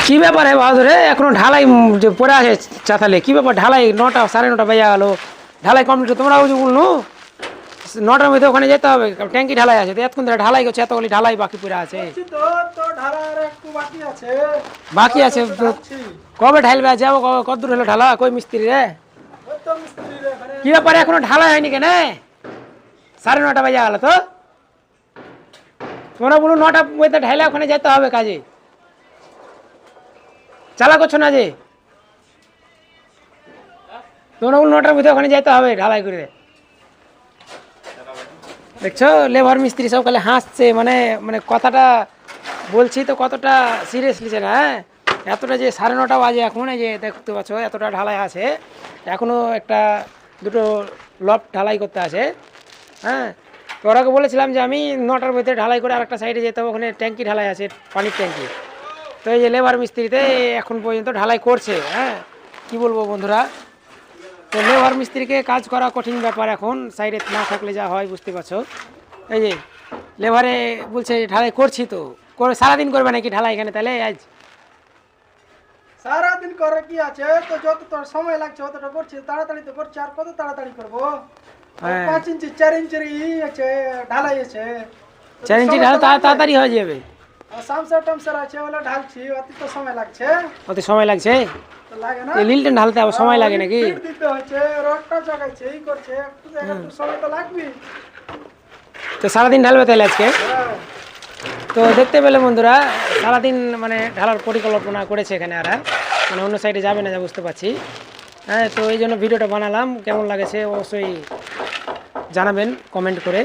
কি ব্যাপার হে বাহাদুর এখনো ঢালাই যে পড়ে আছে চাতালে কি ব্যাপার ঢালাই 9টা 9:30 বেজে গেল ঢালাই কমপ্লিট তোমরা ওই যে বললো 9টার মধ্যে ওখানে যেতে হবে ট্যাঙ্কি ঢালাই আছে তো এতক্ষণ ধরে ঢালাই করছে এতগুলি ঢালাই বাকি পড়ে আছে বাকি আছে কবে ঢালবে যাবো কত দূর হলো ঢালা কই মিস্ত্রি রে কি ব্যাপার এখনো ঢালাই হয়নি কেন 9:30 বেজে গেল তো তোমরা বলুন 9টার মধ্যে ঢাইলে ওখানে যেতে হবে কাজে চালা করছো না যে তোমরা বলুন 9টার মধ্যে ওখানে যেতে হবে ঢালাই করে দেখছো লেবার মিস্ত্রি সব খালি হাসছে মানে মানে কথাটা বলছি তো কতটা সিরিয়াসলি না হ্যাঁ এতটা যে 9:30 বাজে এখন এই যে দেখতে পাচ্ছ এতটা ঢালাই আছে এখনও একটা দুটো লফট ঢালাই করতে আছে হ্যাঁ তো ওরাকে বলেছিলাম যে আমি 9টার মধ্যে ঢালাই করে আরেকটা সাইডে যেতে হবে ওখানে ট্যাঙ্কি ঢালাই আছে পানির ট্যাঙ্কি তো এই যে লেবার মিস্ত্রিতে এখন পর্যন্ত ঢালাই করছে হ্যাঁ কি বলবো বন্ধুরা তো লেবার মিস্ত্রিকে কাজ করা কঠিন ব্যাপার এখন সাইডে না থাকলে যা হয় বুঝতে পারছো এই যে লেবারে বলছে ঢালাই করছি তো করে সারাদিন করবে নাকি ঢালাই এখানে তাহলে আজ সারাদিন করে কি আছে তো যত তোর সময় লাগছে অতটা করছে তাড়াতাড়ি তো করছে আর কত তাড়াতাড়ি করবো 5 ইঞ্চি 4 ইঞ্চির আছে ঢালাই আছে 4 ইঞ্চি ঢালাই তাড়াতাড়ি হয়ে যাবে সামসার টামসার আছে ওগুলো ঢালছি অত তো সময় লাগছে অত সময় লাগছে তো লাগে না লিলটেন ঢালতে হবে সময় লাগে নাকি দিতে হচ্ছে রডটা জাগাইছে এই করছে একটু সময় তো লাগবে তো সারাদিন ঢালবে তাহলে আজকে তো দেখতে পেলে বন্ধুরা সারাদিন মানে ঢালার পরিকল্পনা করেছে এখানে আর মানে অন্য সাইডে যাবে না যা বুঝতে পারছি হ্যাঁ তো এই জন্য ভিডিওটা বানালাম কেমন লাগেছে অবশ্যই জানাবেন কমেন্ট করে